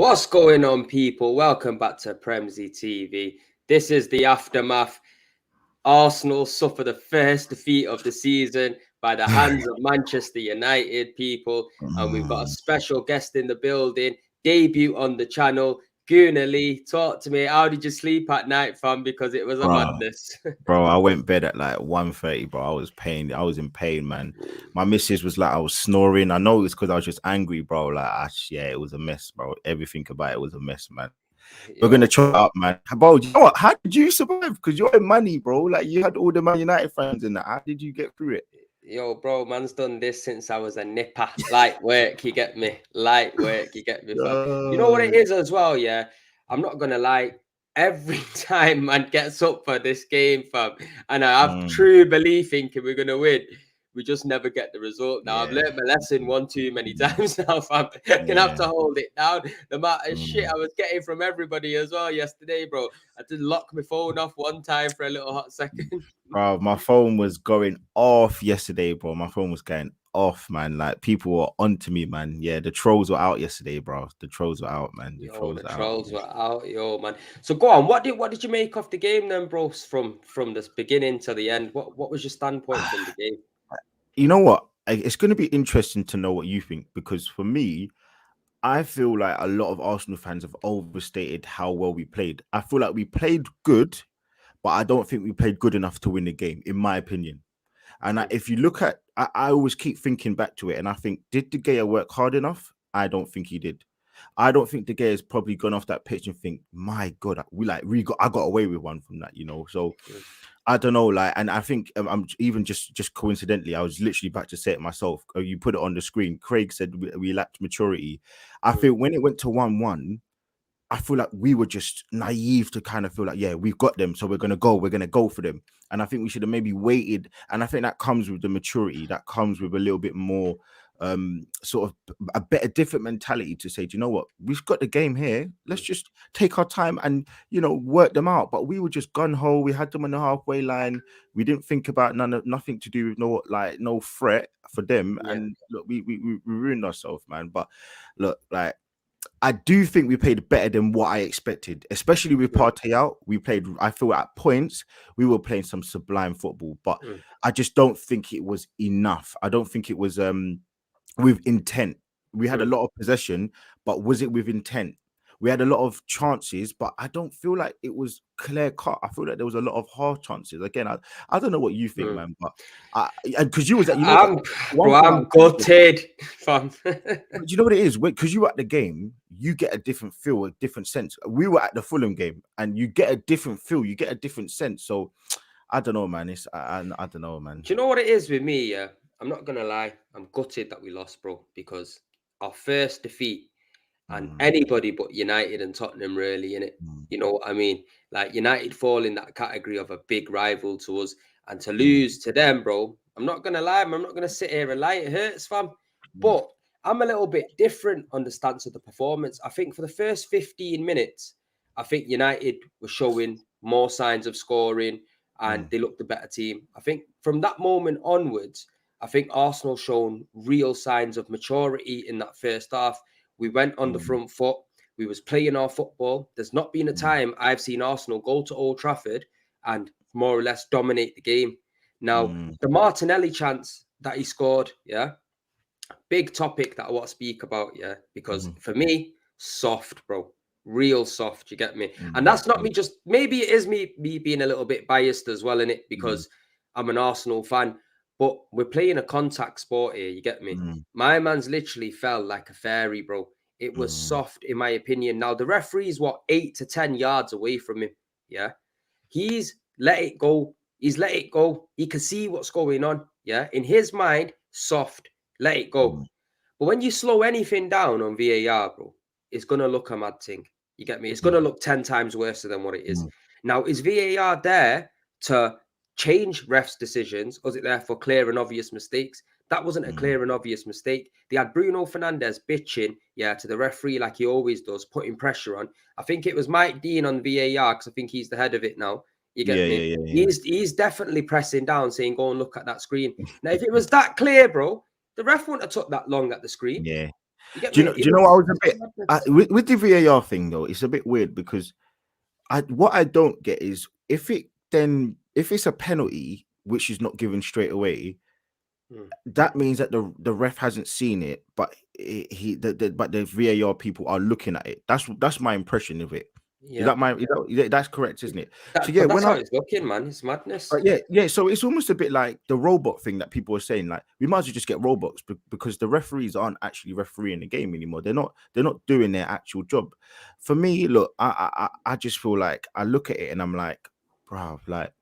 What's going on, people? Welcome back to Premsy TV. This is the aftermath. Arsenal suffer the first defeat of the season by the hands of Manchester United, people. And we've got a special guest in the building, debut on the channel. Guna Lee, talk to me. How did you sleep at night, fam? Because it was a madness. Bro, I went bed at like 1:30, bro. I was in pain, man. My missus was like, I was snoring. I know it's because I was just angry, bro. Like, yeah, it was a mess, bro. Everything about it was a mess, man. We're gonna try it up, man. Bro, you know what? How did you survive? Because you're in money, bro. Like, you had all the Man United fans in that. How did you get through it? Yo, bro, man's done this since I was a nipper. Light work, you get me? Light work, you get me, fam? You know what it is as well, yeah? I'm not gonna lie. Every time man gets up for this game, fam, and I have true belief thinking we're gonna win, we just never get the result. Now I've learned my lesson one too many times now, fam. I'm gonna have to hold it down. The amount of shit I was getting from everybody as well yesterday, bro. I did lock my phone off one time for a little hot second. Bro, my phone was going off yesterday, bro. My phone was going off, man. Like, people were onto me, man. Yeah, the trolls were out yesterday, bro. The trolls were out, man. The trolls were out, yo, man. So go on. What did you make of the game then, bros? From this beginning to the end, what was your standpoint from the game? You know what? It's going to be interesting to know what you think, because for me, I feel like a lot of Arsenal fans have overstated how well we played. I feel like we played good, but I don't think we played good enough to win the game, in my opinion. And if you look at, I always keep thinking back to it, and I think, did De Gea work hard enough? I don't think he did. I don't think De Gea has probably gone off that pitch and think, my God, I got away with one from that, you know. So I don't know, like, and I think I'm even just coincidentally, I was literally about to say it myself. You put it on the screen. Craig said we lacked maturity. I feel when it went to 1-1, I feel like we were just naive to kind of feel like, yeah, we've got them, so we're gonna go for them. And I think we should have maybe waited. And I think that comes with the maturity, that comes with a little bit more sort of a better different mentality to say, do you know what, we've got the game here, let's just take our time and, you know, work them out. But we were just gun-ho. We had them on the halfway line. We didn't think about nothing to do with no threat for them. And look, we ruined ourselves, man. But look, like, I do think we played better than what I expected, especially with Partey out. I feel at points we were playing some sublime football, but I just don't think it was enough. I don't think it was with intent. We had a lot of possession, but was it with intent? We had a lot of chances, but I don't feel like it was clear cut. I feel like there was a lot of half chances. Again, I don't know what you think, man, but because you was at, I'm gutted, fam. Do you know what it is? Because you were at the game, you get a different feel, a different sense. We were at the Fulham game, and you get a different feel, you get a different sense. So I don't know, man. I don't know, man. Do you know what it is with me? Yeah, I'm not gonna lie. I'm gutted that we lost, bro, because our first defeat, and anybody but United and Tottenham really in it. You know what I mean? Like, United fall in that category of a big rival to us, and to lose to them, bro. I'm not gonna lie. I'm not gonna sit here and lie. It hurts, fam. But I'm a little bit different on the stance of the performance. I think for the first 15 minutes, I think United were showing more signs of scoring and they looked the better team. I think from that moment onwards, I think Arsenal shown real signs of maturity in that first half. We went on the front foot. We was playing our football. There's not been a time I've seen Arsenal go to Old Trafford and more or less dominate the game. Now, the Martinelli chance that he scored, yeah, big topic that I want to speak about, yeah, because for me, soft, bro, real soft. You get me? And that's not me. Just maybe it is me being a little bit biased as well in it because I'm an Arsenal fan. But we're playing a contact sport here. You get me? My man's literally fell like a fairy, bro. It was soft, in my opinion. Now the referee's 8 to 10 yards away from him. Yeah, he's let it go. He's let it go. He can see what's going on. Yeah, in his mind, soft. Let it go. But when you slow anything down on VAR, bro, it's going to look a mad thing. You get me? It's going to look 10 times worse than what it is. Now, is VAR there to change refs' decisions, or is it there for clear and obvious mistakes? That wasn't a clear and obvious mistake. They had Bruno Fernandes bitching, to the referee like he always does, putting pressure on. I think it was Mike Dean on VAR, because I think he's the head of it now. You get me? Yeah. He's definitely pressing down, saying, go and look at that screen. Now, if it was that clear, bro, the ref wouldn't have took that long at the screen. Yeah. You get Do you me? know? Do It you know was what I was a it's bit madness. with the VAR thing though? It's a bit weird because what I don't get is if it's a penalty which is not given straight away, Mm, that means that the ref hasn't seen it, but but the VAR people are looking at it. That's my impression of it. Is yeah. that my that's correct, isn't it? So That yeah, but that's when how I it's looking, man. It's madness. yeah, yeah. So it's almost a bit like the robot thing that people are saying. Like we might as well just get robots because the referees aren't actually refereeing the game anymore. They're not doing their actual job. For me, look, I just feel like I look at it and I'm like, bro, like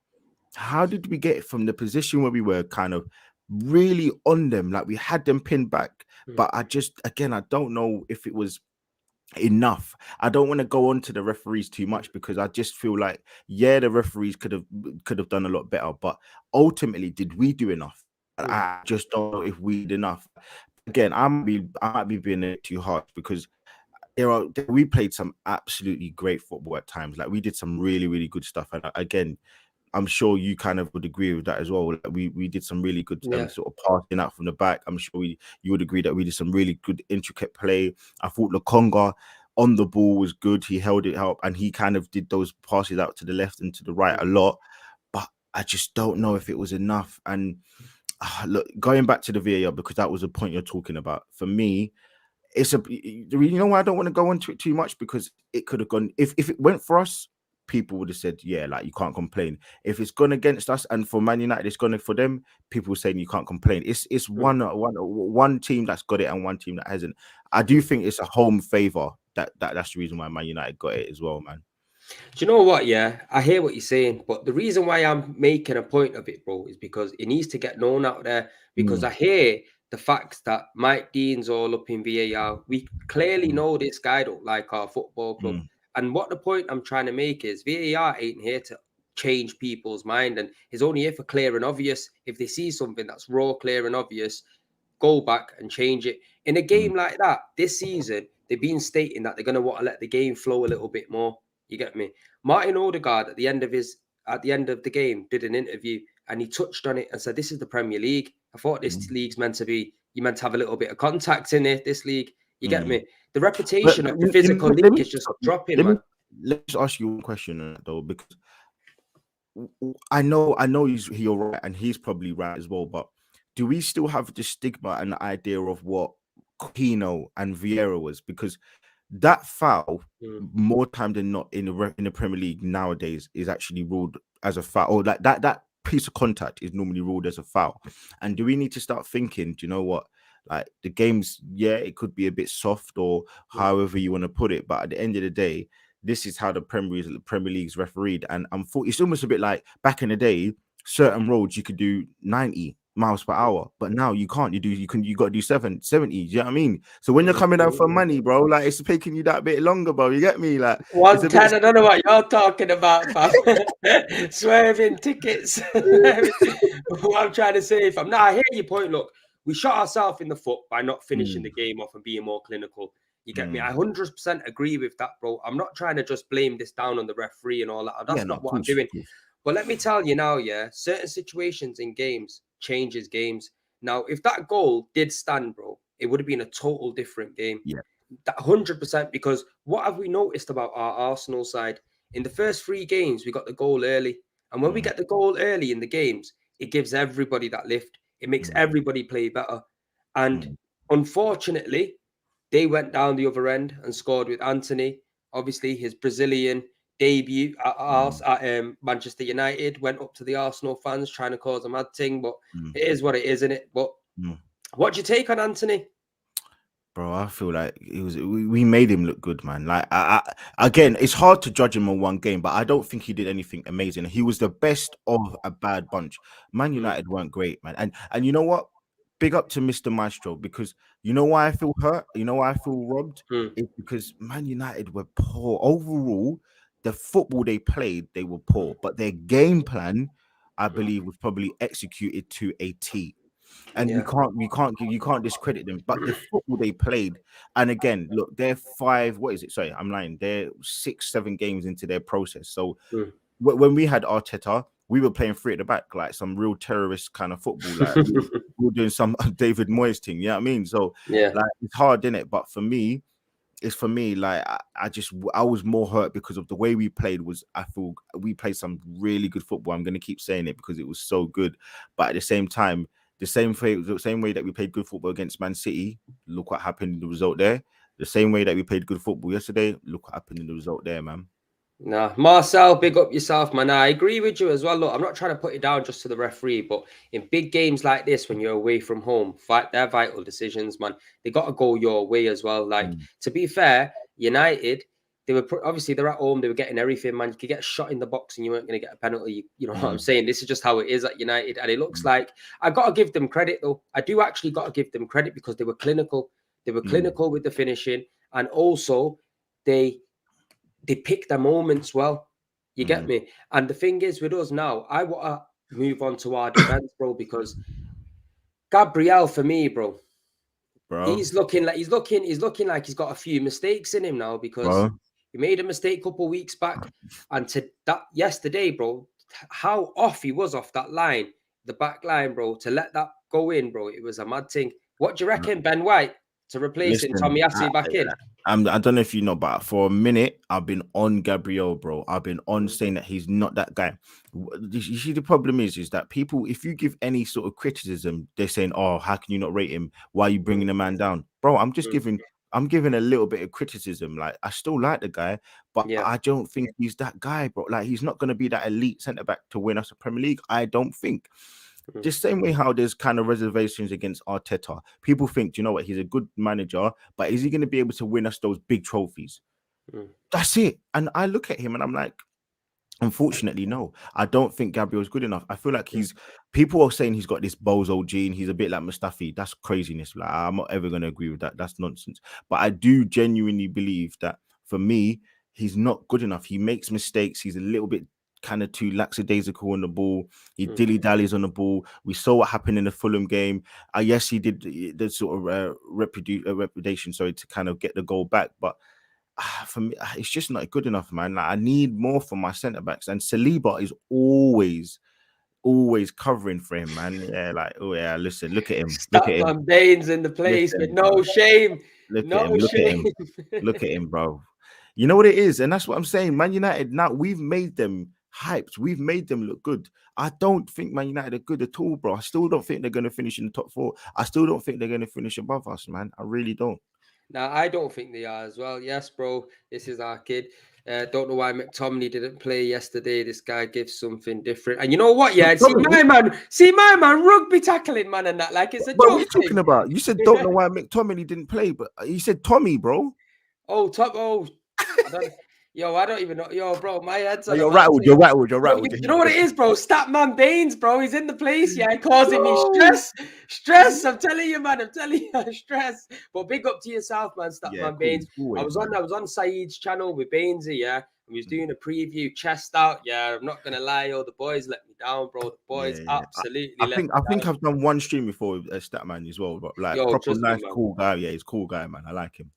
how did we get from the position where we were kind of really on them, like we had them pinned back? Mm, But I just again, I don't know if it was enough. I don't want to go on to the referees too mm, much because I just feel like yeah, the referees could have done a lot better, but ultimately, did we do enough? mm, I just don't know if we did enough. Again, I might be being a bit too harsh because we played some absolutely great football at times. Like we did some really good stuff, and again, I'm sure you kind of would agree with that as well. Like we did some really good yeah. sort of passing out from the back. I'm sure you would agree that we did some really good intricate play. I thought Lokonga on the ball was good. He held it up and he kind of did those passes out to the left and to the right a Mm, lot. But I just don't know if it was enough. And look, going back to the VAR because that was the point you're talking about. For me, you know why I don't want to go into it too much because it could have gone if it went for us, people would have said, yeah, like you can't complain. If it's gone against us and for Man United, it's gone for them, people saying you can't complain. It's mm, one team that's got it and one team that hasn't. I do mm. think it's a home favor that's the reason why Man United got it as well, man. Do you know what? Yeah, I hear what you're saying, but the reason why I'm making a point of it, bro, is because it needs to get known out there. Because Mm, I hear the facts that Mike Dean's all up in VAR. We clearly mm, know this guy don't like our football club. mm, And what the point I'm trying to make is VAR ain't here to change people's mind, and is only here for clear and obvious. If they see something that's raw, clear and obvious, go back and change it. In a mm, game like that, this season, they've been stating that they're going to want to let the game flow a little bit more. You get me? Martin Odegaard at the end of the game did an interview and he touched on it and said, "This is the Premier League. I thought this mm, league's meant to be you meant to have a little bit of contact in it. This league, you get mm. me? The But reputation of the physical let league me is just dropping, let me man. let me just ask you one question on that though, because I know you're right, and he's probably right as well. But do we still have the stigma and the idea of what Coutinho and Vieira was? Because that foul, Mm, more time than not in the Premier League nowadays, is actually ruled as a foul, or like that piece of contact is normally ruled as a foul. And do we need to start thinking? Do you know what? Like the games, yeah, it could be a bit soft or mm, however you want to put it, but at the end of the day, this is how the Premier League's refereed, and it's almost a bit like back in the day. Certain roads you could do 90 miles per mm, hour, but now you can't. You got to do 70. Do you know what I mean? So when you're mm, coming down mm, for mm. money, bro, like it's taking you that bit longer, bro. You get me? Like it's a bit. 110, I don't know what you're talking about, fam. Swerving tickets. What I'm trying to say, fam. No, I hear your point. Look, we shot ourselves in the foot by not finishing Mm, the game off and being more clinical. You get me? I mm. 100% agree with that, bro. I'm not trying to just blame this down on the referee and all that. Yeah, That's no, not what I'm of doing. course. But let me tell you now, yeah, certain situations in games changes games. Now, if that goal did stand, bro, it would have been a total different game. Yeah. That 100%, because what have we noticed about our Arsenal side? In the first three games, we got the goal early. And when we Mm, get the goal early in the games, it gives everybody that lift. It makes mm, everybody play better. And mm, unfortunately, they went down the other end and scored with Anthony. Obviously, his Brazilian debut mm, at Manchester United went up to the Arsenal fans trying to cause a mad thing, but mm, it is what it is, isn't it? But mm. what do you take on Anthony? Bro, I feel like we made him look good, man. Like again, it's hard to judge him on one game, but I don't think he did anything amazing. He was the best of a bad bunch. Man Mm, United weren't great, man. And you know what? Big up to Mr. Maestro because you know why I feel hurt? You know why I feel robbed? mm, It's because Man United were poor. Overall, the football they played, they were mm, poor, but their game plan, I mm. believe, was probably executed to a T, and Yeah. you can't discredit them. But the football they played, and again, look, they're five. What is it? Sorry, I'm lying. They're 6, 7 games into their process. So Mm, when we had Arteta, we were playing three at the back, like some real terrorist kind of football. Like we were doing some David Moyes thing. You know what I mean? So Yeah. like it's hard, isn't it? But for me, it's for me like I was more hurt because of the way we played. Was I feel we played some really good football. I'm gonna keep saying it because it was so good, but at the same time, the same way that we played good football against Man City, look what happened in the result there. The same way that we played good football yesterday, look what happened in the result there, man. Nah, Marcel, big up yourself, man. I agree with you as well. Look, I'm not trying to put it down just to the referee, but in big games like this, when you're away from home, they're vital decisions, man. They got to go your way as well. Like, Mm, to be fair, United, they were obviously they're at home, they were getting everything, man. You could get shot in the box and you weren't going to get a penalty. You know what I'm mm, saying? This is just how it is at United. And it looks mm, like I got to give them credit, though. I do actually got to give them credit because they were clinical. They were mm, clinical with the finishing, and also they they pick their moments well. You get mm, me? And the thing is with us now, I want to move on to our defense, bro, because Gabriel for me, bro, bro, he's looking like he's got a few mistakes in him now because bro. he made a mistake a couple of weeks back, and to that yesterday, bro, how off he was off that line, the back line, bro, to let that go in, bro, it was a mad thing. What do you reckon, Ben White, to replace him, Listen, Tommy Asu back in? I don't know if you know, but for a minute, I've been on Gabriel, bro. I've been on saying that he's not that guy. You see, the problem is that people, if you give any sort of criticism, they're saying, "Oh, how can you not rate him? Why are you Mm, bringing the man down, bro?" mm, I'm giving a little bit of criticism. Like, I still like the guy, but yeah. I don't think he's that guy, bro. Like, he's not going to be that elite centre back to win us a Premier League. I don't think. Mm, The same way how there's kind of reservations against Arteta. People think, you know what, he's a good manager, but is he going to be able to win us those big trophies? mm, That's it. And I look at him and I'm like, unfortunately, no. I don't think Gabriel's good enough. I feel like mm, people are saying he's got this bozo gene. He's a bit like Mustafi. That's craziness. Like, I'm not ever going to agree with that. That's nonsense. But I do genuinely believe that for me, he's not good enough. He makes mistakes. He's a little bit kind of too lackadaisical on the ball. He mm. dilly dallies on the ball. We saw what happened in the Fulham game. Yes, he did the sort of reputation, sorry, to kind of get the goal back. But for me, it's just not good enough, man. Like, I need more from my centre backs, and Saliba is always covering for him, man. Yeah, like, oh yeah, listen, look at him, Statman Baines in the place with listen, bro. no shame. Look at No him, look at shame. him, look at him, bro. You know what it is, and that's what I'm saying. Man United now we've made them hyped, we've made them look good. I don't think Man United are good at all, bro. I still don't think they're going to finish in the top four. I still don't think they're going to finish above us, man. I really don't. Now, I don't think they are as well. Yes, bro, this is our kid. Don't know why McTominay didn't play yesterday. This guy gives something different. And you know what? Yeah, McTominay? see my man, rugby tackling, man, and that. Like, it's a But what are you joke talking thing. about? You said don't know why McTominay didn't play, but you said Tommy, bro. Oh, top. Oh, I don't. Yo, I don't even know. Yo, bro, my head's Oh, on a you're mad rattled. You're thing. rattled. You're Bro, rattled. you know what it is, bro? Statman Baines, bro. He's in the place. Yeah, causing me Bro. stress. Stress. I'm telling you, man. I'm telling you, stress. But big up to yourself, man, Yeah, Statman cool. Baines. Always, man. I was on Saeed's channel with Bainesy, yeah. And we was doing a preview, chest out. Yeah, I'm not gonna lie, yo. The boys let me down, bro. The Yeah, boys yeah. absolutely let I me think down. I've done one stream before with Statman as well, but like Yo, proper trust me, nice, man. cool guy. Yeah, he's a cool guy, man. I like him.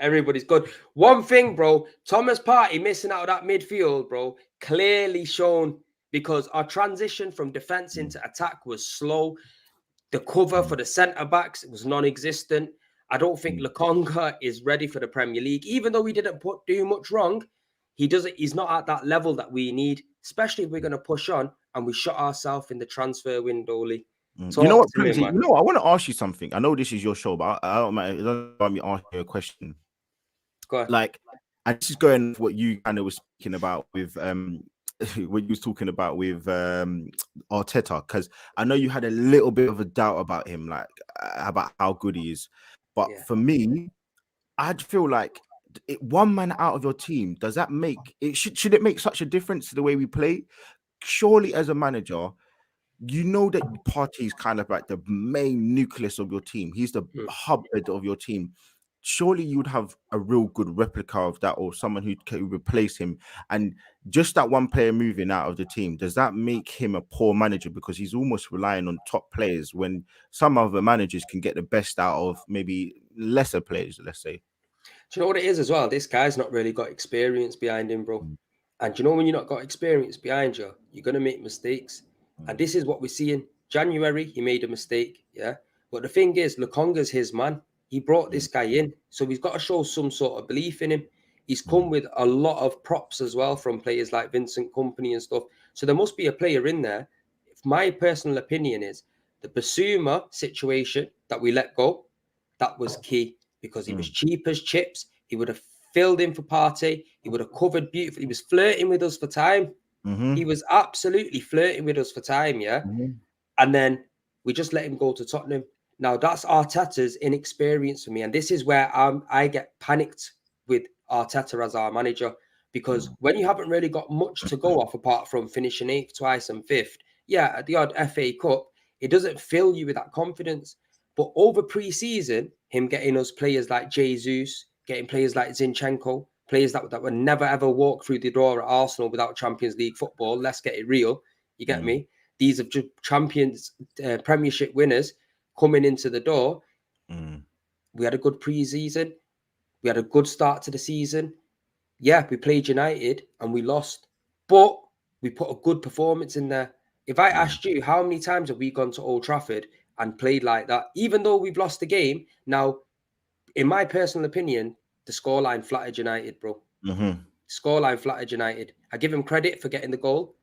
Everybody's good. One thing, bro, Thomas Partey missing out of that midfield, bro, clearly shown because our transition from defense Mm, into attack was slow. The cover mm, for the centre backs was non-existent. I don't think mm, Lokonga is ready for the Premier League, even though he didn't do much wrong. He's not at that level that we need, especially if we're going to push on and we shot ourselves in the transfer window. Lee. You know Talk what, to me, Clancy? man. You know what? I want to ask you something. I know this is your show, but I don't mind. It doesn't mind me asking you a question. Go on. Like, and this is going off what you kind of was speaking about with what you was talking about with Arteta, because I know you had a little bit of a doubt about him, like about how good he is. But Yeah. for me, I'd feel like one man out of your team, does that make it should it make such a difference to the way we play? Surely, as a manager, you know that Partey is kind of like the main nucleus of your team. He's the Mm. hubhead of your team. Surely you'd have a real good replica of that, or someone who can replace him. And just that one player moving out of the team, does that make him a poor manager because he's almost relying on top players when some other managers can get the best out of maybe lesser players, let's say? Do you know what it is as well? This guy's not really got experience behind him, bro. And you know, when you're not got experience behind you, you're gonna make mistakes. And mm, this is what we're seeing. January, he made a mistake, yeah. But the thing is, Lukonga's his man. He brought mm, this guy in, so he's got to show some sort of belief in him. He's come mm, with a lot of props as well from players like Vincent Company and stuff. So there must be a player in there. If my personal opinion is the Basuma situation that we let go, that was key because he was mm, cheap as chips. He would have filled in for Partey. He would have covered beautifully. He was flirting with us for time. He mhm, was absolutely flirting with us for time, yeah. mhm, And then we just let him go to Tottenham. Now that's Arteta's inexperience for me, and this is where I get panicked with Arteta as our manager because mm, when you haven't really got much to go off apart from finishing eighth twice and fifth, yeah, at the odd FA Cup, it doesn't fill you with that confidence. But over pre-season, him getting us players like Jesus, getting players like Zinchenko, players that would never ever walk through the door at Arsenal without Champions League football. Let's get it real. You get mm, me? These are just champions, Premiership winners coming into the door. mm, We had a good pre-season. We had a good start to the season. Yeah, we played United and we lost, but we put a good performance in there. If I mm, asked you how many times have we gone to Old Trafford and played like that, even though we've lost the game, now, in my personal opinion, the scoreline flattered United, bro. mhm, Scoreline flattered United. I give him credit for getting the goal,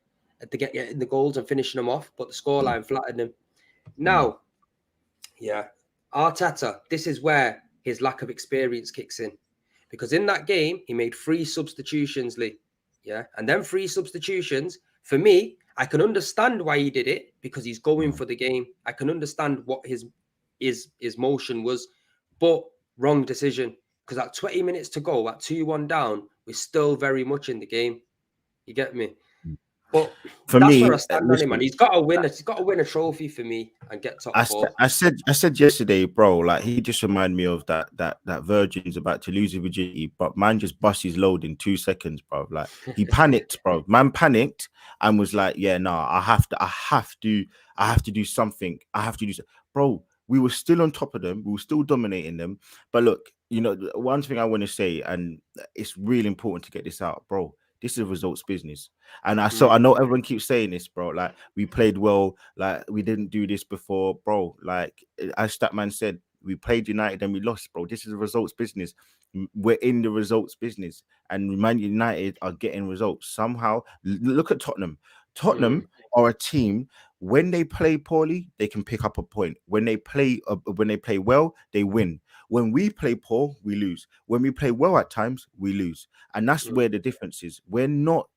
to getting the goals and finishing them off, but the mm, scoreline flattered them. mm, Now, yeah, Arteta, this is where his lack of experience kicks in. Because in that game, he made three substitutions, Lee. Yeah. And then three substitutions, for me, I can understand why he did it because he's going mm. for the game. I can understand what his motion was, but wrong decision. Because at 20 minutes to go, at 2-1 down, we're still very much in the game. You get me? But For that's where I me, stand on him, man. listen, He's got to win. He's got to win a trophy for me and get top four. I said yesterday, bro. Like he just reminded me of that Virgin's about to lose his virginity, but man just bust his load in 2 seconds, bro. Like he panicked, bro. Man panicked and was like, "Yeah, no, I have to do something. I have to do, bro." We were still on top of them. We were still dominating them. But look, you know, one thing I want to say, and it's really important to get this out, bro. This is results business. And I Mm, know everyone keeps saying this, bro. Like we played well, like we didn't do this before, bro. Like as that man said, we played United and we lost, bro. This is a results business. We're in the results business, and Man United are getting results somehow. Look at Tottenham. mm, Tottenham are a team. When they play poorly, they can pick up a point. When they play well, they win. When we play poor, we lose. When we play well at times, we lose. And that's mm. where the difference is. We're not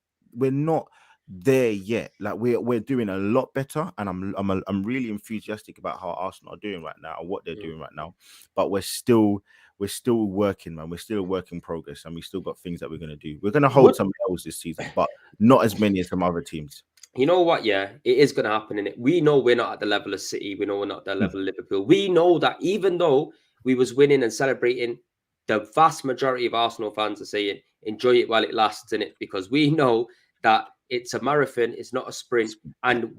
there yet. Like we're doing a lot better, and I'm really enthusiastic about how Arsenal are doing right now and what they're Mm. doing right now. But we're still working, man. We're still a work in progress, and we still got things that we're gonna do. We're gonna hold Would some L's this season, but not as many as some other teams. you know what? Yeah, it is going to happen in it. We know we're not at the level of City. We know we're not at the Mm, level of Liverpool. We know that even though we was winning and celebrating, the vast majority of Arsenal fans are saying enjoy it while it lasts in it because we know that it's a marathon. It's not a sprint, yeah. and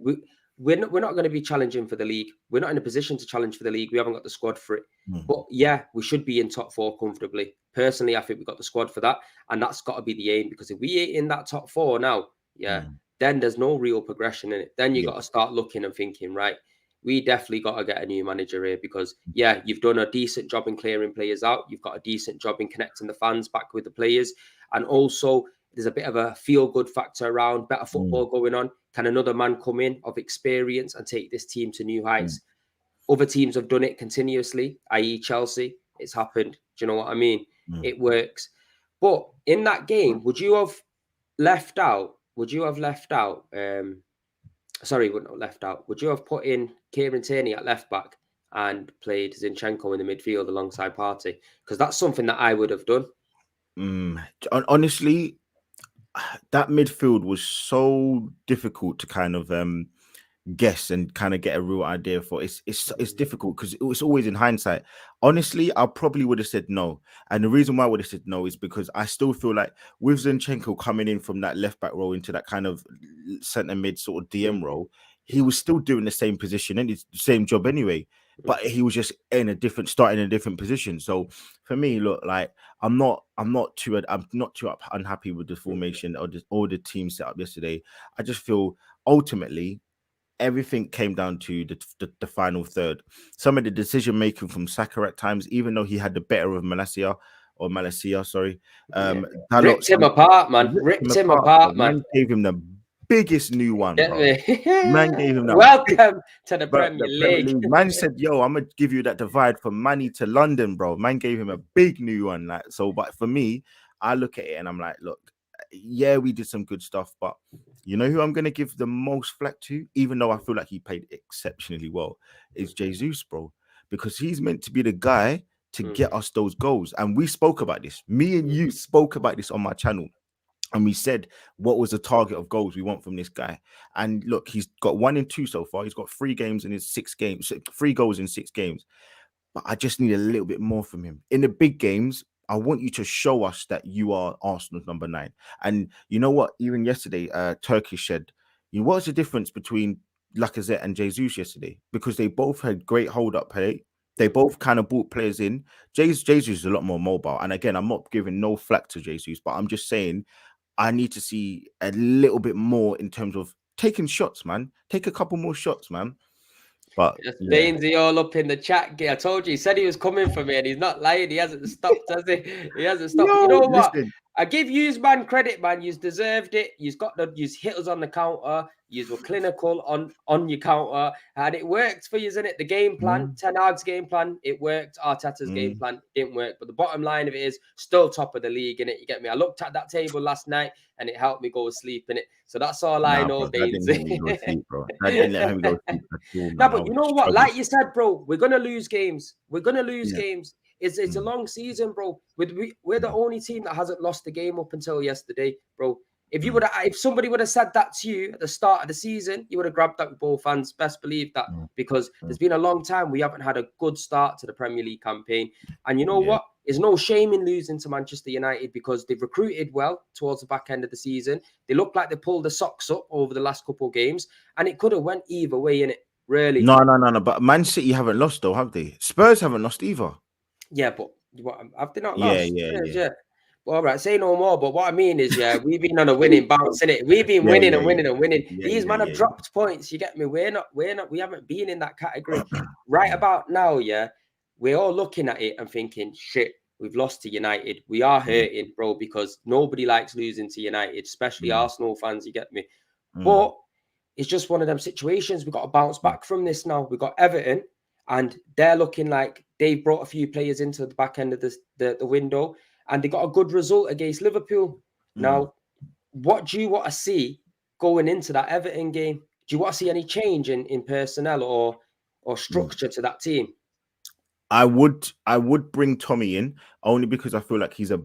we're not going to be challenging for the league. We're not in a position to challenge for the league. We haven't got the squad for it. Mm, But yeah, we should be in top four comfortably. Personally, I think we've got the squad for that, and that's got to be the aim because if we ain't in that top four now, yeah, mm, then there's no real progression in it. Then you yeah. got to start looking and thinking, right, we definitely got to get a new manager here because, yeah, you've done a decent job in clearing players out. You've got a decent job in connecting the fans back with the players. And also, there's a bit of a feel good factor around better Mm, football going on. Can another man come in of experience and take this team to new mm, heights? Other teams have done it continuously, i.e., Chelsea. It's happened. Do you know what I mean? mm. It works. But in that game, would you have left out? Would you have left out? Sorry, would not left out. Would you have put in Kieran Tierney at left back and played Zinchenko in the midfield alongside Partey? Because that's something that I would have done. Honestly, that midfield was so difficult to kind of guess and kind of get a real idea for. It's difficult because it's always in hindsight. Honestly, I probably would have said no, and the reason why I would have said no is because I still feel like with Zinchenko coming in from that left back role into that kind of centre mid sort of DM Mm, role, he was still doing the same position and it's the same job anyway. but he was just in a different starting in a different position. So for me, look, like I'm not too unhappy with the formation or the team set up yesterday. I just feel ultimately everything came down to the final third. Some of the decision making from Saka at times, even though he had the better of Malacia, sorry, Yeah. Dalot Ripped him apart, man. ripped him Ripped him apart. Bro. apart, man. Man gave him the biggest new one, Get bro. me? Man gave him that big. Welcome to the But Premier the Premier League. League, man said, "Yo, I'm gonna give you that divide from Manny to London, bro." Man gave him a big new one, like so. But for me, I look at it and I'm like, look, yeah, we did some good stuff, but you know who I'm gonna give the most flack to, even though I feel like he played exceptionally well, is Jesus, bro, because he's meant to be the guy to Mm, get us those goals. And we spoke about this. Me and mm, you spoke about this on my channel and we said what was the target of goals we want from this guy. And look, he's got 1 and 2 so far. He's got 3 games in his 6 games, 3 goals in 6 games. But I just need a little bit more from him in the big games. I want you to show us that you are Arsenal's number 9. And you know what? Even yesterday, Turkish said, you know, what's the difference between Lacazette and Jesus yesterday? Because they both had great hold up play. They mm. both kind of brought players in. Jesus is a lot more mobile. And again, I'm not giving no flack to Jesus, but I'm just saying I need to see a little bit more in terms of taking shots, man. Take a couple more shots, man. But Just yeah. Bainesy all up in the chat. I told you, he said he was coming for me, and he's not lying. He hasn't stopped, has he? He hasn't stopped. But you Yo, know what? listen. I give yous man credit, man. You've deserved it. You've got the you've hit us on the counter. Yous were clinical on your counter, and it worked for you, isn't it? The game plan, Mm, Ten Hag's game plan, it worked. Arteta's game mm, plan didn't work. But the bottom line of it is still top of the league, innit? You get me? I looked at that table last night, and it helped me go to sleep, innit? So that's all I nah, know, bro. That didn't help me go to Bainesy. sleep, bro. That didn't help me go to sleep at all, No, man. I but you was know what? struggling. Like you said, bro, we're gonna lose games. We're gonna lose Yeah. games. It's a Mm, long season, bro. We're the mm, only team that hasn't lost a game up until yesterday, bro. mm, If somebody would have said that to you at the start of the season, you would have grabbed that with both hands. Best believe that, mm, because mm. there's been a long time we haven't had a good start to the Premier League campaign. And you know Yeah. what? There's no shame in losing to Manchester United because they've recruited well towards the back end of the season. They look like they pulled the socks up over the last couple of games, and it could have went either way in it. Really. No, no, no, no. But Man City haven't lost though, have they? Spurs haven't lost either. Yeah, but what have they not Yeah, lost? yeah, Spurs, yeah. yeah. Well, all right, say no more. But what I mean is, yeah, we've been on a winning bounce, innit? We've been Yeah, winning yeah, and yeah. winning and winning. Yeah, These yeah, men have yeah, dropped points. You get me? We haven't been in that category. yeah. Right Mm, about now, yeah, we're all looking at it and thinking, shit, we've lost to United. We are mm, hurting, bro, because nobody likes losing to United, especially mm, Arsenal fans. You get me? mm, But it's just one of them situations. We've got to bounce mm, back from this now. We've got Everton, and they're looking like they've brought a few players into the back end of the window, and they got a good result against Liverpool. mm, Now, what do you want to see going into that Everton game? Do you want to see any change in personnel or mm. structure to that team? I would bring Tommy in only because I feel like he's a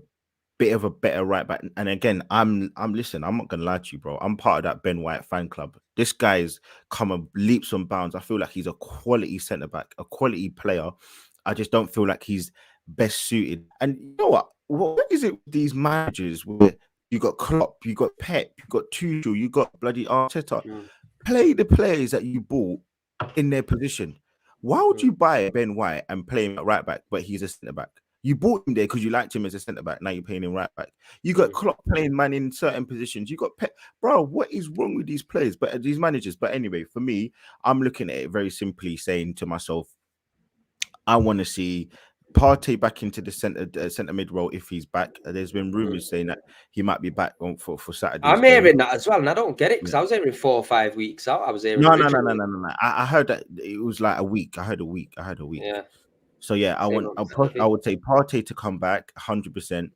bit of a better right back. And again, I'm listen, I'm not gonna lie to you, bro. I'm part of that Ben White fan club. This guy's come a leaps and bounds. I feel like he's a quality centre back, a quality player. I just don't feel like he's best suited. And you know what? What is it with these managers where you got Klopp, you got Pep, you got Tuchel, you got bloody Arteta? Mm, Play the players that you bought in their position. Why would mm, you buy Ben White and play him at right back, but he's a centre back? You bought him there because you liked him as a centre back. Now you're playing him right back. You got mm. Klopp playing man in certain positions. You got bro. What is wrong with these players? But these managers. But anyway, for me, I'm looking at it very simply, saying to myself, I want to see Partey back into the centre mid role if he's back. There's been Mm. rumours saying that he might be back for Saturday's I'm game. hearing that as well, and I don't get it because Yeah. I was hearing 4 or 5 weeks out. I was hearing No, no, no, no, originally. no, no, no. I heard that it was like a week. I heard a week. I heard a week. Yeah, So yeah, same on I Saturday. would say Partey to come back 100%.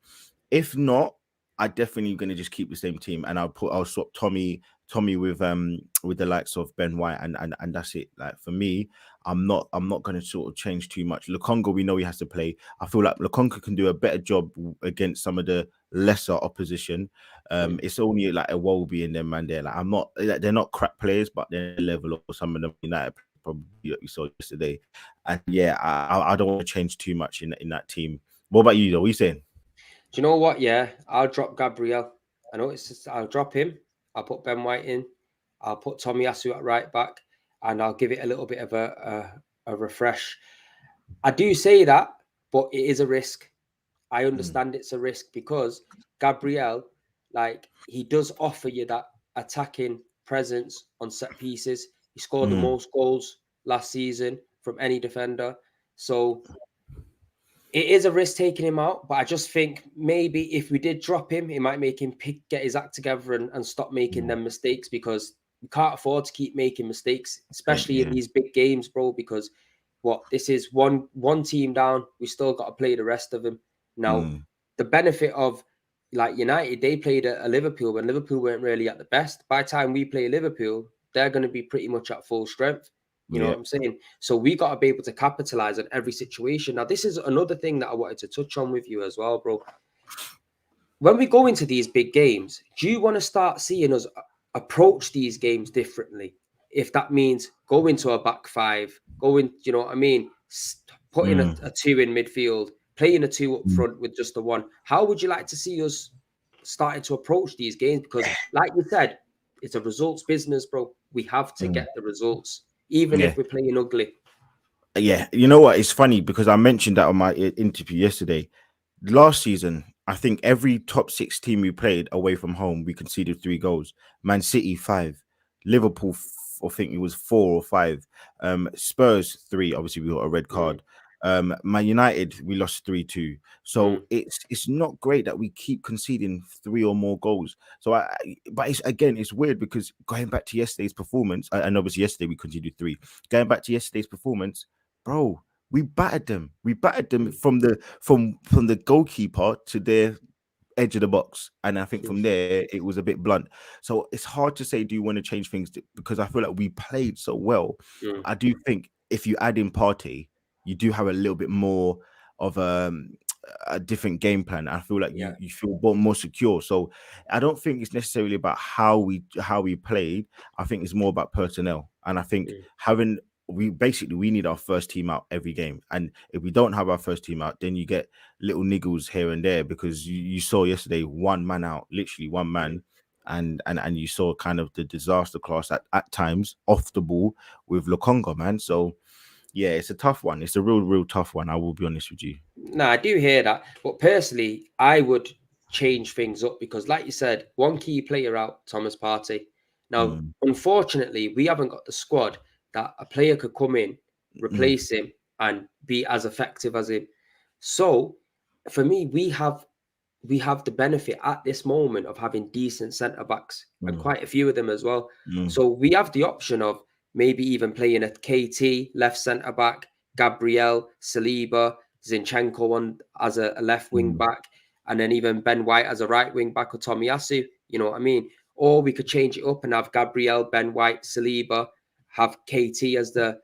If not, I definitely gonna just keep the same team, and I'll swap Tommy with the likes of Ben White, and that's it. Like for me, I'm not gonna sort of change too much. Lukonga, we know he has to play. I feel like Lukonga can do a better job against some of the lesser opposition. Mm. It's only like a Wolby in them, man. They're not crap players, but they're level of some of them United probably like we saw yesterday. And yeah, I don't want to change too much in that team. What about you, though? What are you saying? Do you know what? Yeah, I'll drop Gabriel. I know it's just, I'll drop him. I'll put Ben White in. I'll put Tomiyasu at right back, and I'll give it a little bit of a refresh. I do say that, but it is a risk. I Mm, understand it's a risk because Gabriel, like he does offer you that attacking presence on set pieces. He scored the mm, most goals last season from any defender. So it is a risk taking him out, but I just think maybe if we did drop him, it might make him get his act together and stop making mm. them mistakes because we can't afford to keep making mistakes, especially in Yeah. these big games, bro. Because what this is one team down, we still got to play the rest of them. Now, Mm, the benefit of like United, they played a Liverpool when Liverpool weren't really at the best. By the time we play Liverpool, they're going to be pretty much at full strength. You know yeah. what I'm saying? So we got to be able to capitalize on every situation. Now, this is another thing that I wanted to touch on with you as well, bro. When we go into these big games, do you want to start seeing us approach these games differently? If that means go into a back five, going, you know what I mean, putting Mm, a two in midfield, playing a two up mm, front with just a one. How would you like to see us starting to approach these games? Because, like you said, it's a results business, bro. We have to mm. get the results, even Yeah. if we're playing ugly. Yeah. You know what? It's funny because I mentioned that on my interview yesterday. Last season, I think every top six team we played away from home, we conceded 3 goals. Man City, five. Liverpool, I think it was 4 or 5. Spurs, three. Obviously, we got a red Mm, card. Man United, we lost 3-2. So mm, it's not great that we keep conceding 3 or more goals. So but it's again, it's weird because going back to yesterday's performance, and obviously yesterday we conceded 3. Going back to yesterday's performance, bro, we battered them. We battered them mm, from the goalkeeper to their edge of the box, and I think mm, from there it was a bit blunt. So it's hard to say, do you want to change things? Because I feel like we played so well. mm. I do think if you add in Partey, you do have a little bit more of a different game plan. I feel like Yeah. you feel more secure. So I don't think it's necessarily about how we played. I think it's more about personnel, and I think Mm, having we need our first team out every game, and if we don't have our first team out, then you get little niggles here and there because you saw yesterday one man out, literally one mm. man, and you saw kind of the disaster class at times off the ball with Lokonga, man. So yeah, it's a tough one. It's a real tough one. I will be honest with you. No, I do hear that, but personally, I would change things up because, like you said, one key player out, Thomas Partey. Now, Mm, unfortunately, we haven't got the squad that a player could come in, mm, replace him, and be as effective as him. So, for me, we have the benefit at this moment of having decent centre backs and mm, quite a few of them as well. mm, So we have the option of maybe even playing a KT left centre back, Gabriel, Saliba, Zinchenko on as a left wing mm, back, and then even Ben White as a right wing back or Tomiyasu. You know what I mean? Or we could change it up and have Gabriel, Ben White, Saliba, have KT as the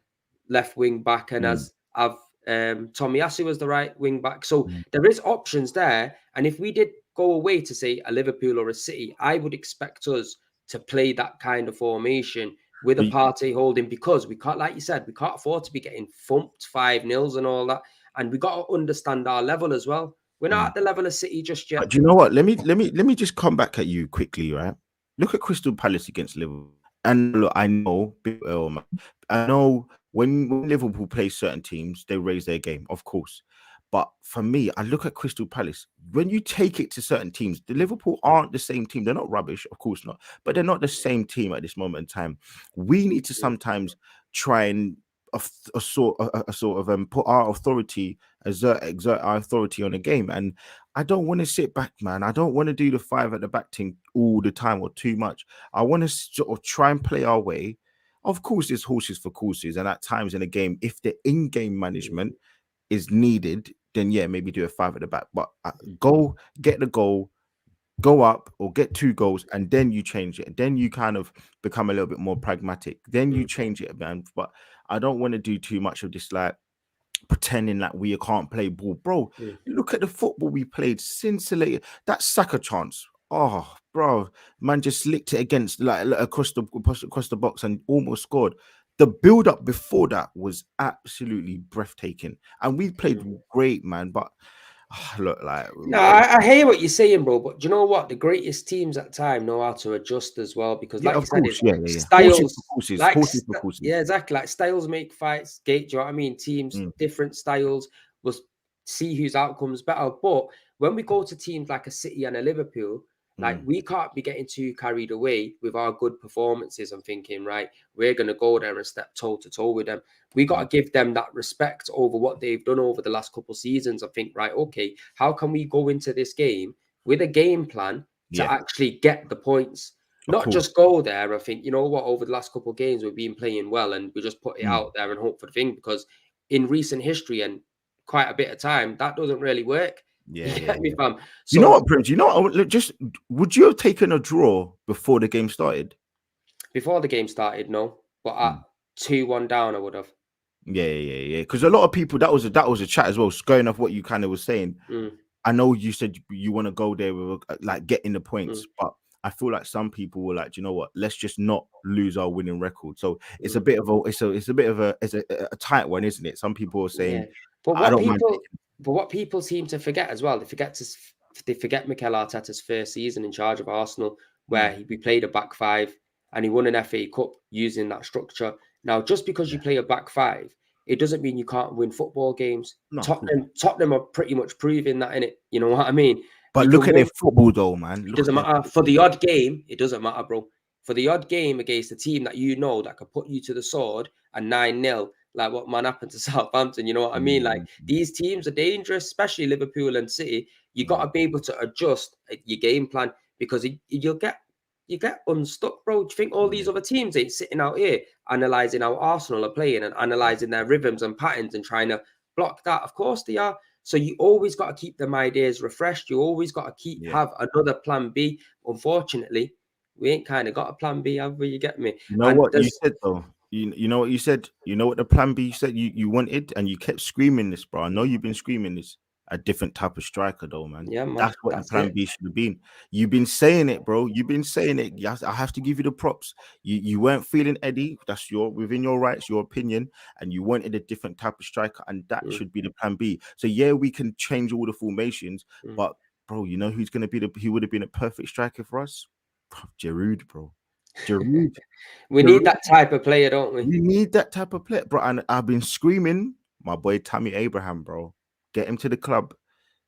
left wing back, and mm, as have Tomiyasu as the right wing back. So mm. there is options there. And if we did go away to say a Liverpool or a City, I would expect us to play that kind of formation with a But party holding because we can't, like you said, we can't afford to be getting thumped 5-0 and all that. And we got to understand our level as well. We're not mm. at the level of City just yet. But do you know what? Let me just come back at you quickly, right? Look at Crystal Palace against Liverpool. And look, I know, I know when Liverpool plays certain teams, they raise their game, of course. But for me, I look at Crystal Palace. When you take it to certain teams, the Liverpool aren't the same team. They're not rubbish, of course not, but they're not the same team at this moment in time. We need to Mm, sometimes try and a sort of put our authority, exert our authority on a game. And I don't want to sit back, man. I don't want to do the five at the back thing all the time or too much. I want to sort of try and play our way. Of course, there's horses for courses, and at times in a game, if the in-game mm, management is needed, then yeah, maybe do a five at the back. But mm, go get the goal, go up or get 2 goals, and then you change it. Then you kind of become a little bit more pragmatic. Then you mm, change it, man. But I don't want to do too much of this, like pretending that we can't play ball. Bro, mm, look at the football we played. Scintillated. That Saka chance. Oh, bro, man just licked it against like across the box and almost scored. The build up before that was absolutely breathtaking, and we played mm. great, man. But look, like No, I hear what you're saying, bro. But do you know what? The greatest teams at the time know how to adjust as well, because, yeah, like you of said, course, it's yeah, yeah, yeah. Horses for styles. courses, Like, horses for yeah, courses. exactly. Like styles make fights. Gate. Do you know what I mean? Teams, Mm, different styles will see whose outcomes better. But when we go to teams like a City and a Liverpool, like, mm, we can't be getting too carried away with our good performances and thinking, right, we're gonna go there and step toe to toe with them. We got mm, to give them that respect over what they've done over the last couple of seasons. I think, right, okay, how can we go into this game with a game plan to yeah, actually get the points? of Not course. just go there. I think, you know what, over the last couple of games, we've been playing well and we just put it Mm, out there and hope for the thing, because in recent history and quite a bit of time, that doesn't really work. yeah, You yeah, get me, yeah. fam? You know So what, Prince? You know what? Just would you have taken a draw before the game started? before the game started, no, but at Mm. 2-1 down, I would have. Yeah, yeah, yeah. Because a lot of people that was a chat as well. Going off what you kind of was saying, Mm, I know you said you want to go there with like getting the mm, points, but I feel like some people were like, you know what? Let's just not lose our winning record. So it's a mm. bit of a tight one, isn't it? Some people are saying Yeah, but I what don't mind people, taking. but what people seem to forget as well, they forget Mikel Arteta's first season in charge of Arsenal, where Mm, we played a back five and he won an FA Cup using that structure. Now, just because you yeah, play a back five, it doesn't mean you can't win football games. no, of course. Tottenham are pretty much proving that, in it. You know what I mean? But You look can at their win. football, though, man. It Look at doesn't their matter for football, the bro. odd game. It doesn't matter, bro. For the odd game against a team that you know that could put you to the sword and 9-0, like what man happened to Southampton. You know what I mean? Like, Mm, mm, these teams are dangerous, especially Liverpool and City. You got mm, to be able to adjust your game plan, because you get unstuck, bro. Do you think all these yeah, other teams ain't sitting out here analysing how Arsenal are playing and analysing their rhythms and patterns and trying to block that? Of course they are. So you always got to keep them ideas refreshed. You always got to yeah. have another plan B. Unfortunately, we ain't kind of got a plan B, have we? You get me? You know And what you there's, said though. You know what you said. You know what the plan B you said you wanted, and you kept screaming this, bro. I know you've been screaming this. A different type of striker, though, man. yeah, man, That's what the that's plan it. B should have been. You've been saying it, bro. You've been saying it. I have to give you the props. You weren't feeling Eddie. That's your within your rights, your opinion, and you wanted a different type of striker, and that Mm, should be the plan B. So yeah, we can change all the formations, mm. but bro, you know who's gonna be he would have been a perfect striker for us? Giroud, bro. Giroud. We need that type of player, don't we? You need that type of player, bro. And I've been screaming, my boy Tammy Abraham, bro. Get him to the club.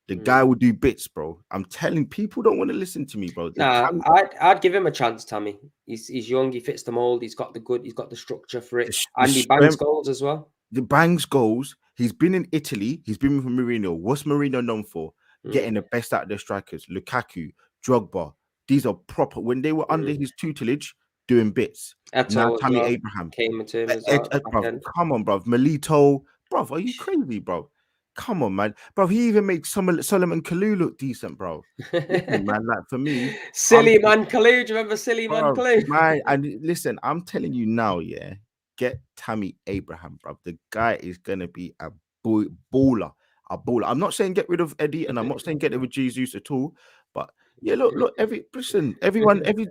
The guy Mm. will do bits, bro. I'm telling people don't want to listen to me, bro. The Nah, Tam, I'd give him a chance, Tammy. He's young, he fits the mold, he's got the structure for it, the and he bangs strength, goals as well. the bangs goals. He's been in Italy. He's been with Mourinho. What's Mourinho known for? Mm, Getting the best out of their strikers. Lukaku, Drogba. These are proper. When they were under mm. his tutelage, doing bits. Now Eto as Tammy well Abraham. came into him as well at the back Bruv, end. come on, bruv. Melito, bruv, are you crazy, bro? Come on, man. Bro, he even made Solomon Kalou look decent, bro. Listen, man, like for me, I'm Silly man Kalou, do you remember Silly man bro, Kalou? man, and listen, I'm telling you now, yeah, get Tammy Abraham, bro. The guy is gonna be a baller, a baller. I'm not saying get rid of Eddie, and I'm not saying get rid of Jesus at all, but yeah, look, every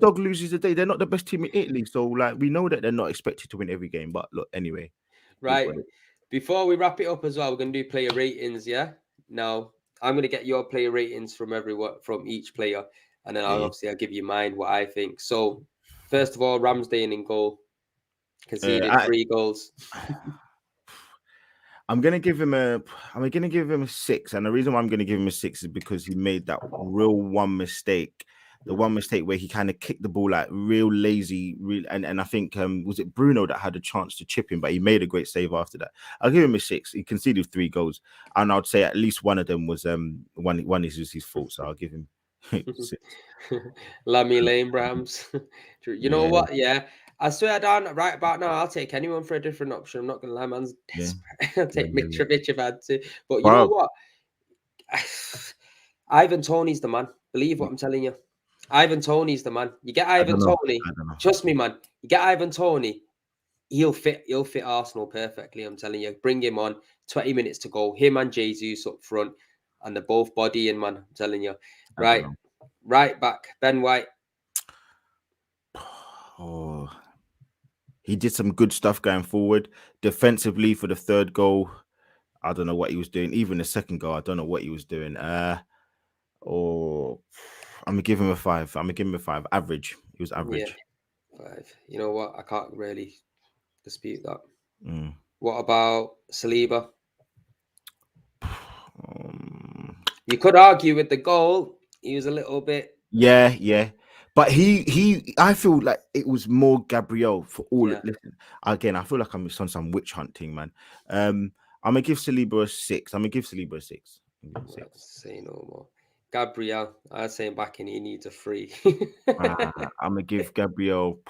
dog loses a day. They're not the best team in Italy, so like we know that they're not expected to win every game. But look, anyway, is Right. what it. Before we wrap it up as well, we're gonna do player ratings, yeah? Now, I'm gonna get your player ratings from from each player, and then Yeah. I'll give you mine what I think. So, first of all, Ramsdale in goal, conceded I 3 goals. I'm gonna give him a I'm gonna give him a 6, and the reason why I'm gonna give him a 6 is because he made that real one mistake, the one mistake where he kind of kicked the ball like real lazy, real, and I think was it Bruno that had a chance to chip him, but he made a great save after that. I'll give him a 6. He conceded 3 goals, and I'd say at least one of them was one is his fault, so I'll give him 6. Lammy Lane Brahms. You know Yeah, what? Yeah. I swear down right about now, I'll take anyone for a different option. I'm not gonna lie, man's yeah, desperate. I'll yeah, take yeah, yeah. Mitrovic if I had to. But you know Bro, what? Ivan Tony's the man. Believe what I'm telling you. Ivan Tony's the man. You get I Ivan don't know, Tony. I don't know. Trust me, man. You get Ivan Tony. He'll fit Arsenal perfectly. I'm telling you. Bring him on. 20 minutes to go. Him and Jesus up front, and they're both bodying, man. I'm telling you. I don't Right, know. right back. Ben White. Oh, he did some good stuff going forward defensively for the third goal. I don't know what he was doing. Even the second goal, I don't know what he was doing. Or I'm gonna give him a 5. I'm gonna give him a 5. Average. He was Yeah, average. 5. You know what? I can't really dispute that. Mm. What about Saliba? Um, You could argue with the goal. He was a little bit, yeah. But I feel like it was more Gabriel for all. yeah. Listen, again, I feel like I'm on some witch hunting, man. I'm gonna give Saliba a 6. I'm gonna give Saliba a 6. I'm gonna give him a Well, 6. say no more. Gabriel, I'd say back in, he needs a free. I'm gonna give Gabriel.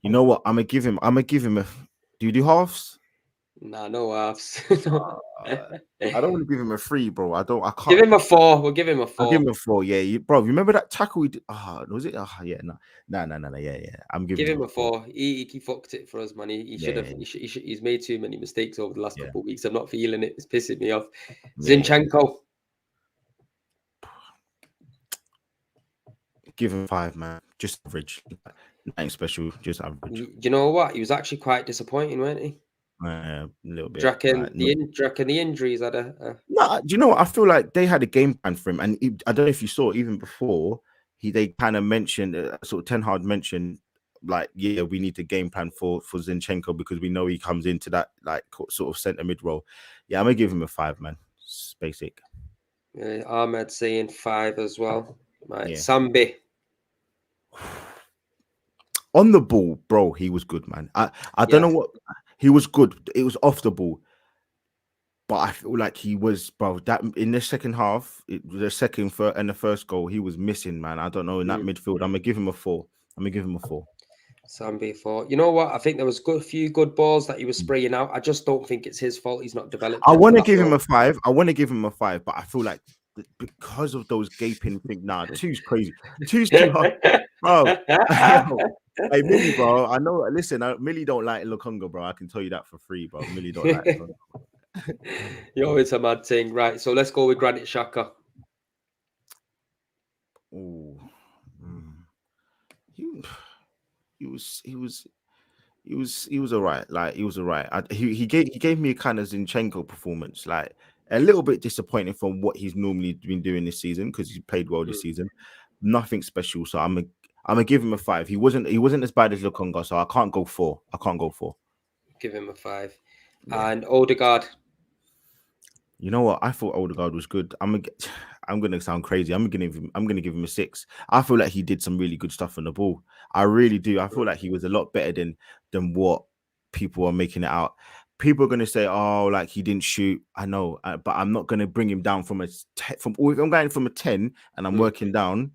You know what? I'm gonna give him. I'm gonna give him a. Do you do halves? Nah, no halves. Uh, I don't want to give him a 3, bro. I don't. I Give can't. him a 4. We'll give him a I'll give 4. him a 4. Yeah, bro. Remember that tackle we did? Was it? Yeah, no. Yeah. I'm giving Give him him a a 4. 4. He fucked it for us, man. He should have. Yeah, He's made too many mistakes over the last yeah, couple of weeks. I'm not feeling it. It's pissing me off. yeah. Zinchenko. Give him 5, man. Just average. Nothing special. Just average. You know what? He was actually quite disappointing, weren't he? A little Do you bit. reckon Like, no. do you reckon the injuries had a No, do you know what? I feel like they had a game plan for him, and I don't know if you saw even before they kind of mentioned sort of Ten Hag mentioned like, yeah, we need to game plan for Zinchenko because we know he comes into that like sort of centre mid role. Yeah, I'm gonna give him a 5, man. It's basic. Ahmed saying 5 as well? Right, Yeah. Sambi. On the ball, bro, he was good, man. I don't Yeah. know what he was good. It was off the ball. But I feel like he was, bro. That in the second half, the second and the first goal, he was missing, man. I don't know in that Mm. midfield. I'm gonna give him a 4. I'm gonna give him a 4. Sambi 4. You know what? I think there was a few good balls that he was spraying out. I just don't think it's his fault he's not developed I into want to that give him a role. 5. I want to give him a 5, but I feel like because of those gaping thing, nah, two's crazy. Two's too hard, bro. Yo, hey Millie, bro. I know. Listen, Millie don't like Lukonga, bro. I can tell you that for free, bro. Millie don't like Lukonga. Yo, it's a mad thing. Right, so let's go with Granit Xhaka. Ooh. Mm. He, he was all right. Like he was all right. He gave me a kind of Zinchenko performance, like a little bit disappointing from what he's normally been doing this season because he's played well this Mm, season. Nothing special. So I'm gonna give him a 5. He wasn't as bad as Lukonga, so I can't go 4. I can't go 4. give him a 5. Yeah. And Odegaard. You know what? I thought Odegaard was good. I'm gonna sound crazy. I'm gonna give him a 6. I feel like he did some really good stuff on the ball. I really do. I feel Mm, like he was a lot better than what people are making it out. People are gonna say, "Oh, like he didn't shoot." I know, but I'm not gonna bring him down from if I'm going from a 10 and I'm mm. working down.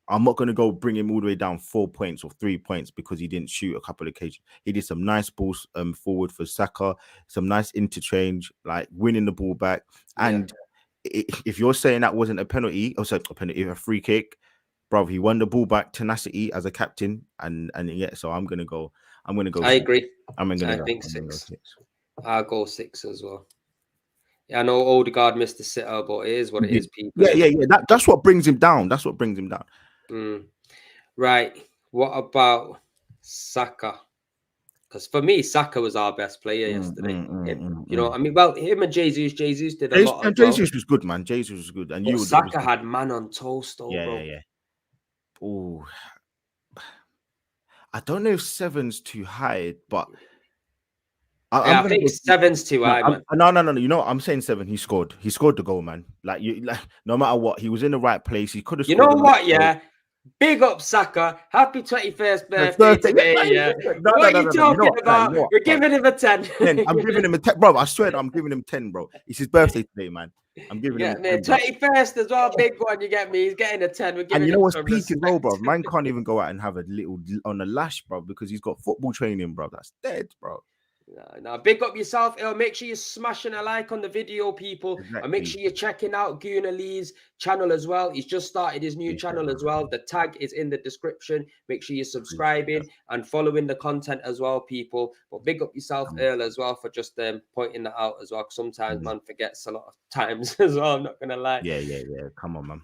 I'm not going to go bring him all the way down 4 points or 3 points because he didn't shoot a couple of occasions. He did some nice balls forward for Saka, some nice interchange, like winning the ball back. Yeah, And if you're saying that wasn't a penalty, also a penalty, a free kick, bro, he won the ball back, tenacity as a captain, and yeah. So I'm gonna go. I'm gonna go I 6. agree. I'm gonna I go. think I'm gonna go 6. 6. I'll go 6 as well. Yeah, I know Odegaard missed the sitter, but it is what He it did. is, people, Yeah, isn't yeah, it? yeah. That's what brings him down. That's what brings him down. Mm. Right. What about Saka? Because for me, Saka was our best player Mm, yesterday. mm, mm, Him, mm, you know, mm. I mean, well, him and Jesus. Jesus did a lot as well. Jesus was good, man. Jesus was good, and But you would Saka obviously. had man on toast, though, Yeah, yeah, bro. yeah. Oh, I don't know if 7's too high, but I'm Yeah, I gonna think go. seven's too No, high, man. no. You know what? I'm saying 7. He scored. He scored the goal, man. Like you, like no matter what, he was in the right place. He could have You know scored another what? goal. Yeah, big up Saka. Happy 21st The birthday birthday, yeah, today. Yeah. no, What are you no. You know talking what? Like, you about? know what, We're bro? giving him a 10. 10. I'm giving him a 10, bro. I swear, I'm giving him 10, bro. It's his birthday today, man. I'm giving him Yeah, a man. 10, bro. 21st as well. Big one. You get me? He's getting a 10. We're And giving you know him what's some peak as well, respect. bro? Man can't even go out and have a little on the lash, bro, because he's got football training, bro. That's dead, bro. Now, big up yourself. Make sure you're smashing a like on the video, people. And make Exactly. sure you're checking out Guna Lee's channel as well. He's just started his new Appreciate channel that, as man. well. The tag is in the description. Make sure you're Appreciate that. subscribing and following the content as well, people. But big up yourself, Come Earl, as well, for just pointing that out as well. 'Cause sometimes on. man forgets a lot of times as well. I'm not going to lie. Yeah. Come on, man.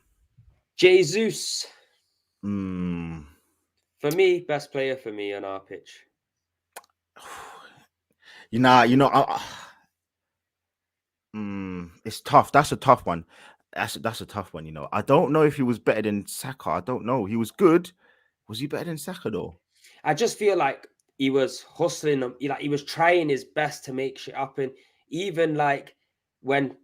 Jesus, Mm. for me, best player for me on our pitch. You know, It's tough. That's a tough one. That's a tough one. You know, I don't know if he was better than Saka. I don't know. He was good. Was he better than Saka though? I just feel like he was hustling them. He was trying his best to make shit happen. Even like when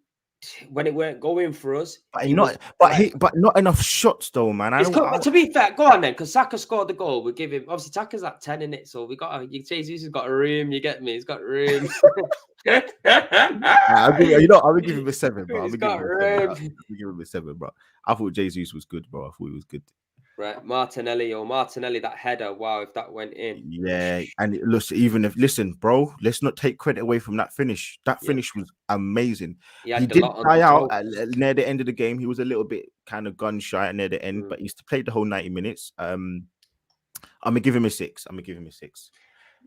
when it weren't going for us, But he he was not. But like, but not enough shots though, man. I it's don't. good. But to be fair, go on then, because Saka scored the goal. We give him obviously Saka's at 10 in it, so we got you Jesus has got a room. You get me? He's got room. I'll give you know. I will give him a 7, bro. I He's will give got him a 7. I room. will give him a 7, bro. I thought Jesus was good, bro. I thought he was good. Right, Martinelli, that header. Wow, if that went in. Yeah, and listen, even if listen, bro, let's not take credit away from that finish. That Yeah, finish was amazing. he He had the did lot on die the out toe. near the end of the game. He was a little bit kind of gun shy near the end, Mm. but he's played the whole 90 minutes. I'm gonna give him a 6. I'm gonna give him a 6.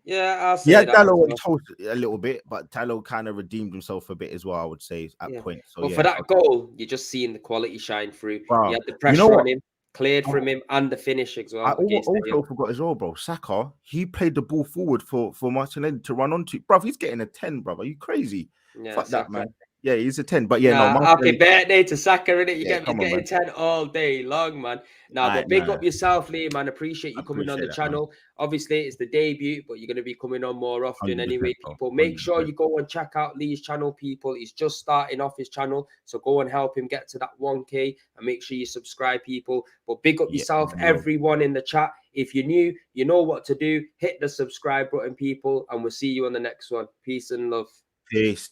Yeah, I'll Yeah, say that Dallo as on well. toast a little bit, but Dallo kind of redeemed himself a bit as well, I would say, at Yeah, points. So but for yeah, that goal, you're just seeing the quality shine through. He bro. had the You know pressure on what? him, cleared from him, and the finish as I well against the also forgot as well, bro. Saka, he played the ball forward for Martinelli to run onto. Bro, he's getting a 10, bro. Are you crazy? Yeah, Fuck that, Saka. man. Yeah, he's a 10. But yeah, no, Nah, happy Martinelli. birthday to Saka, innit? You Yeah, get me? He's come on, getting man. 10 all day long, man. Nah, All right, but big nah, up yourself, Lee, man. Appreciate I you coming on appreciate the that, man. channel. Obviously, it's the debut, but you're going to be coming on more often anyway, 100%, bro. people. Make sure 100%. you go and check out Lee's channel, people. He's just starting off his channel, so go and help him get to that 1K and make sure you subscribe, people. But big up Yeah, yourself, bro. everyone in the chat. If you're new, you know what to do. Hit the subscribe button, people, and we'll see you on the next one. Peace and love. Peace.